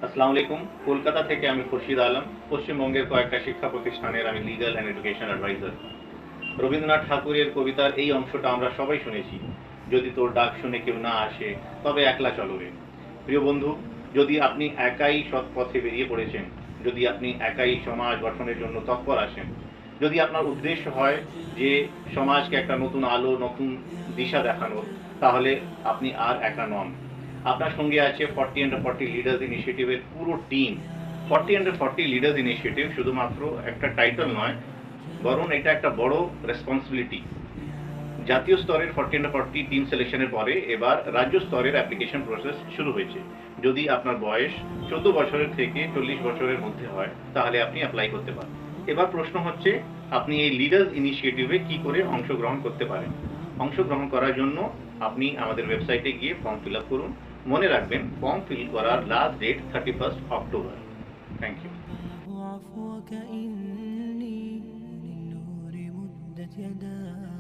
আসসালামু আলাইকুম। কলকাতা থেকে আমি খুরশিদ আলম। পশ্চিমবঙ্গের কয়েকটা শিক্ষা প্রতিষ্ঠানের আমি legal and education advisor. Rabindranath ঠাকুরের কবিতার এই অংশটা আমরা সবাই শুনেছি, যদি তোর ডাক শুনে কেউ না আসে তবে একলা চলো রে। প্রিয় বন্ধু, যদি আপনি একাই সৎ পথে বেরিয়ে পড়েছেন, যদি আপনি একাই সমাজ গঠনের জন্য তৎপর আসেন, যদি আপনার উদ্দেশ্য হয় যে সমাজকে একটা নতুন আলো, নতুন দিশা দেখানোর, তাহলে আপনি আর একা নন। আপনার সঙ্গে আছে 40 লিডার্স ইনিশিয়েটিভের পুরো টিম। 40 লিডার্স ইনিশিয়েটিভ শুধুমাত্র একটা টাইটেল নয়, বরং এটা একটা বড় রেসপন্সিবিলিটি। জাতীয় স্তরের 40 টিম সিলেকশনের পরে এবার রাজ্য স্তরের অ্যাপ্লিকেশন প্রসেস শুরু হয়েছে। যদি আপনার বয়স 14 বছরের থেকে 40 বছরের মধ্যে হয় তাহলে আপনি অ্যাপ্লাই করতে পারেন। এবার প্রশ্ন হচ্ছে, আপনি এই লিডার্স ইনিশিয়েটিভে কি করে অংশগ্রহণ করতে পারেন। অংশগ্রহণ করার জন্য আপনি আমাদের ওয়েবসাইটে গিয়ে ফর্ম ফিল আপ করুন। মনে রাখবেন, ফর্ম ফিল করার last date 31 October. Thank you. عفوك إني للنور مدت يداي